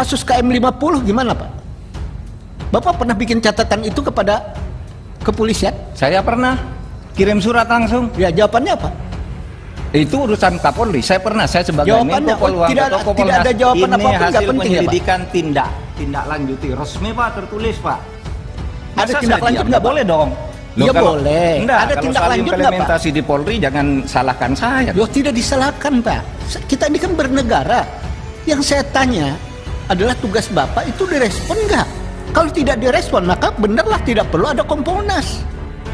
kasus KM50 gimana Pak? Bapak pernah bikin catatan itu kepada kepolisian? Saya pernah kirim surat langsung. Ya, jawabannya apa? Itu urusan Kapolri. Saya pernah, saya sebagai Jawabannya, Menko Polhukam tidak atau Kompolnas. ada jawaban ini apapun, nggak hasil penting ya, Pak? penyelidikan tindak lanjuti resmi Pak, tertulis Pak. Ada Masa tindak saya lanjut diam? nggak, Pak? Boleh dong. Ya boleh. Enggak, Ada kalau tindak soal lanjut nggak, Pak? implementasi di Polri jangan salahkan saya. Loh, tidak disalahkan Pak. Kita ini kan bernegara. Yang saya tanya adalah tugas Bapak itu direspon nggak? Kalau tidak direspon, maka benarlah tidak perlu ada Kompolnas.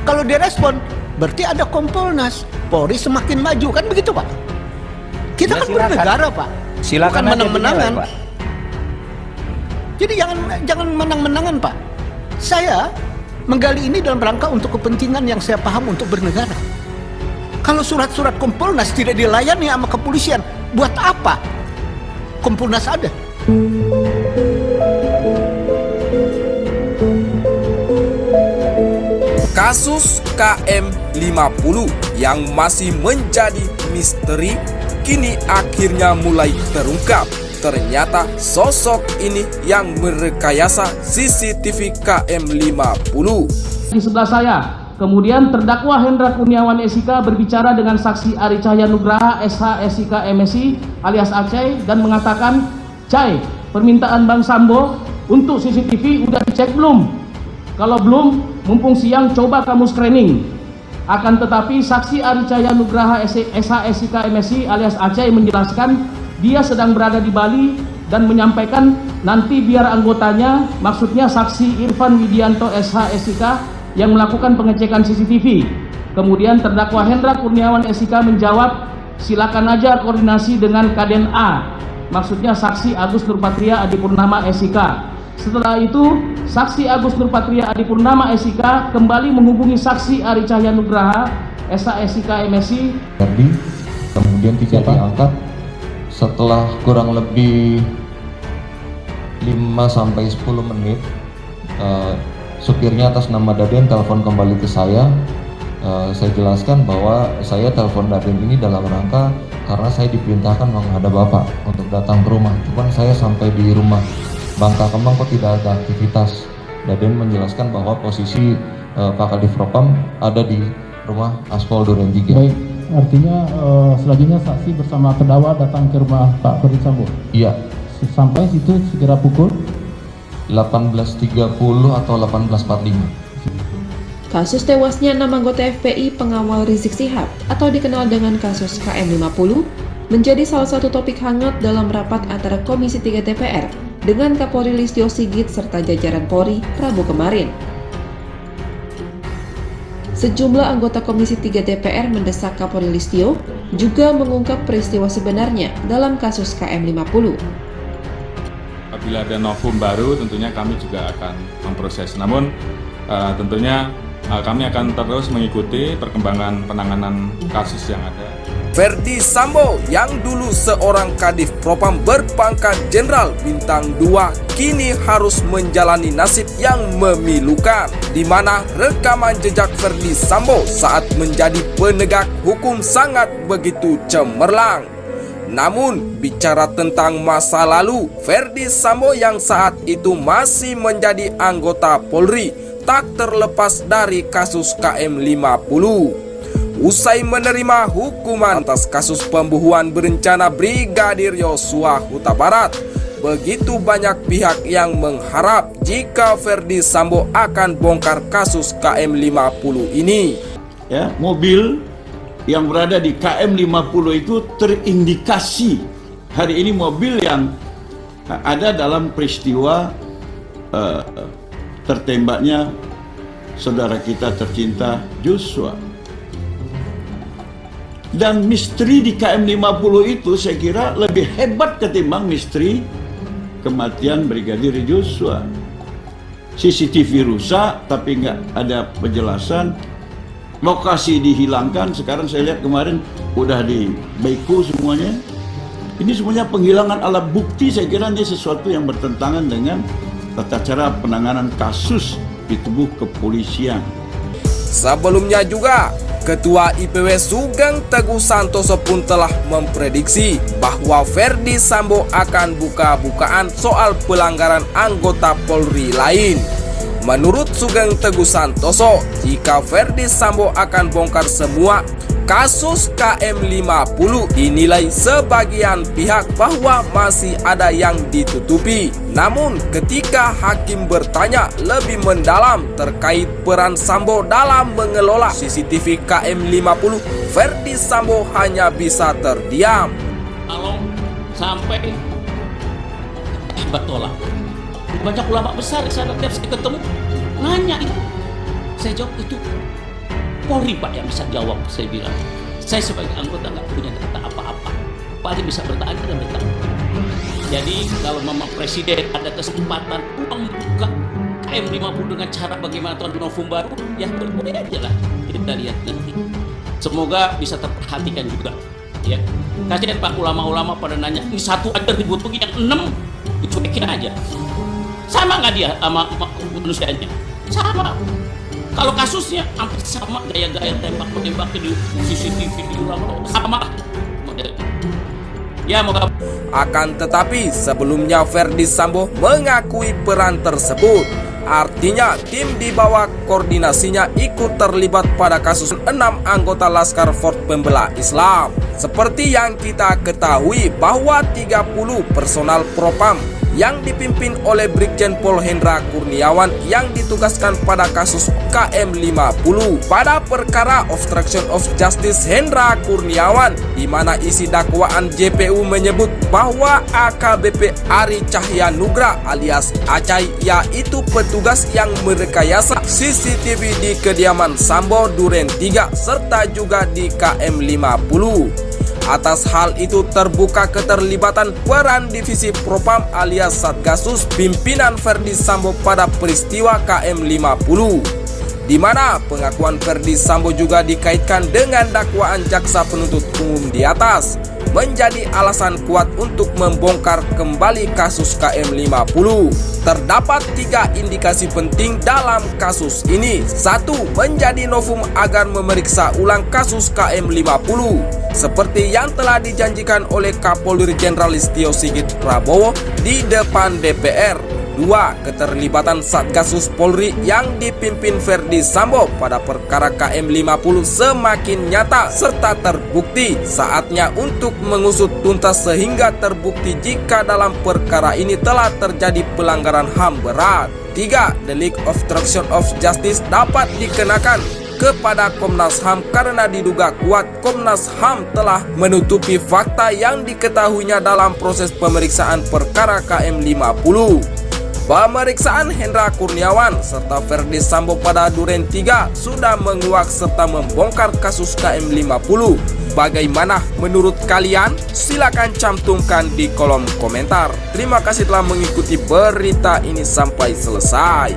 Kalau direspon, berarti ada Kompolnas. Polri semakin maju, kan begitu Pak? Kita Ya, kan silakan. bernegara Pak. Silakan bukan aja menang-menangan. dinilai, Pak. Jadi jangan menang-menangan Pak. Saya menggali ini dalam rangka untuk kepentingan yang saya paham untuk bernegara. Kalau surat-surat Kompolnas tidak dilayani sama kepolisian, buat apa Kompolnas ada? Kasus KM50 yang masih menjadi misteri kini akhirnya mulai terungkap. Ternyata sosok ini yang merekayasa CCTV KM50. Di sebelah saya, kemudian terdakwa Hendra Kurniawan SIK berbicara dengan saksi Ari Cahya Nugraha SH SIK MSI alias Aceh dan mengatakan, "Cai, permintaan Bang Sambo untuk CCTV udah dicek belum? Kalau belum, mumpung siang coba kamu screening." Akan tetapi saksi Ari Cahya Nugraha SH SIK MSI alias Aceh menjelaskan dia sedang berada di Bali dan menyampaikan nanti biar anggotanya, maksudnya saksi Irfan Widianto SH SIK yang melakukan pengecekan CCTV. Kemudian terdakwa Hendra Kurniawan SIK menjawab, silakan aja koordinasi dengan Kaden A, maksudnya saksi Agus Nurpatria Adipurnama SIK. Setelah itu, saksi Agus Nurpatria Adipurnama SIK kembali menghubungi saksi Ari Cahya Nugraha SH SIK MSI. Kemudian tidak diangkat. Setelah kurang lebih 5-10 menit, supirnya atas nama Daden telepon kembali ke saya. Saya jelaskan bahwa saya telepon Daden ini dalam rangka karena saya diperintahkan menghadap Bapak untuk datang ke rumah. Cuman saya sampai di rumah Bangka Kembang kok tidak ada aktivitas. Daden menjelaskan bahwa posisi Pak Kadif Propam ada di rumah Aspol Duren 3. Baik, artinya selanjutnya saksi bersama terdakwa datang ke rumah Pak Ferdi Sambo. Iya. Sampai situ sekira pukul 18.30 atau 18.45. Kasus tewasnya 6 anggota FPI pengawal Rizik Syihab atau dikenal dengan kasus KM50 menjadi salah satu topik hangat dalam rapat antara Komisi 3 DPR dengan Kapolri Listio Sigit serta jajaran Polri Rabu kemarin. Sejumlah anggota Komisi 3 DPR mendesak Kapolri Listio juga mengungkap peristiwa sebenarnya dalam kasus KM50. Apabila ada novum baru, tentunya kami juga akan memproses. Namun tentunya kami akan terus mengikuti perkembangan penanganan kasus yang ada. Ferdi Sambo yang dulu seorang Kadif Propam berpangkat Jenderal Bintang 2 kini harus menjalani nasib yang memilukan, di mana rekaman jejak Ferdi Sambo saat menjadi penegak hukum sangat begitu cemerlang. Namun bicara tentang masa lalu, Ferdi Sambo yang saat itu masih menjadi anggota Polri tak terlepas dari kasus KM50. Usai menerima hukuman atas kasus pembunuhan berencana Brigadir Yosua Huta Barat, begitu banyak pihak yang mengharap jika Ferdi Sambo akan bongkar kasus KM50 ini. Ya, mobil yang berada di KM50 itu terindikasi hari ini mobil yang ada dalam peristiwa tertembaknya saudara kita tercinta Joshua. Dan misteri di KM50 itu saya kira lebih hebat ketimbang misteri kematian Brigadir Joshua. CCTV rusak tapi nggak ada penjelasan, lokasi dihilangkan. Sekarang saya lihat kemarin udah di beko semuanya. Ini semuanya penghilangan alat bukti. Saya kira ini sesuatu yang bertentangan dengan tata cara penanganan kasus di tubuh kepolisian. Sebelumnya juga Ketua IPW Sugeng Teguh Santoso pun telah memprediksi bahwa Verdi Sambo akan buka-bukaan soal pelanggaran anggota Polri lain. Menurut Sugeng Teguh Santoso, jika Verdi Sambo akan bongkar semua kasus KM50, dinilai sebagian pihak bahwa masih ada yang ditutupi. Namun ketika hakim bertanya lebih mendalam terkait peran Sambo dalam mengelola CCTV KM50, Verdi Sambo hanya bisa terdiam. Kalau sampai bertolak, banyak ulama besar di sana, tiap saya ketemu nanya itu, saya jawab itu Polri Pak yang bisa jawab. Saya bilang, saya sebagai anggota nggak punya data apa-apa, paling bisa bertanya dan bertanya. Jadi kalau Mama Presiden ada kesempatan membuka KM50 dengan cara bagaimana tahun November baru, ya boleh aja lah, kita lihat nanti. Semoga bisa terperhatikan juga. Ya, kasihan Pak, ulama-ulama pada nanya, ini satu aja ribut begini, yang 6 dicuekin aja. Sama nggak dia sama manusianya? Sama. Kalau kasusnya hampir sama, gaya-gaya tembak-tembak di CCTV di ulama sama modelnya. Ya, moga. Akan tetapi sebelumnya Verdi Sambo mengakui peran tersebut. Artinya tim di bawah koordinasinya ikut terlibat pada kasus 6 anggota Laskar Front Pembela Islam. Seperti yang kita ketahui bahwa 30 personal Propam yang dipimpin oleh Brigjen Pol Hendra Kurniawan yang ditugaskan pada kasus KM50 pada perkara obstruction of justice Hendra Kurniawan, di mana isi dakwaan JPU menyebut bahwa AKBP Ari Cahyanugra alias Acai yaitu petugas yang merekayasa CCTV di kediaman Sambo Duren 3 serta juga di KM50. Atas hal itu terbuka keterlibatan peran divisi Propam alias Satgasus pimpinan Verdi Sambo pada peristiwa KM50, di mana pengakuan Verdi Sambo juga dikaitkan dengan dakwaan jaksa penuntut umum di atas, menjadi alasan kuat untuk membongkar kembali kasus KM50. Terdapat 3 indikasi penting dalam kasus ini. 1. Menjadi novum agar memeriksa ulang kasus KM50 seperti yang telah dijanjikan oleh Kapolri Jenderal Listio Sigit Prabowo di depan DPR. 2. Keterlibatan Satgasus Polri yang dipimpin Verdi Sambo pada perkara KM50 semakin nyata serta terbukti. Saatnya untuk mengusut tuntas sehingga terbukti jika dalam perkara ini telah terjadi pelanggaran HAM berat. 3. Delik obstruction of justice dapat dikenakan kepada Komnas HAM karena diduga kuat Komnas HAM telah menutupi fakta yang diketahuinya dalam proses pemeriksaan perkara KM50. Pemeriksaan Hendra Kurniawan serta Verdi Sambo pada Duren 3 sudah menguak serta membongkar kasus KM50. Bagaimana menurut kalian? Silakan cantumkan di kolom komentar. Terima kasih telah mengikuti berita ini sampai selesai.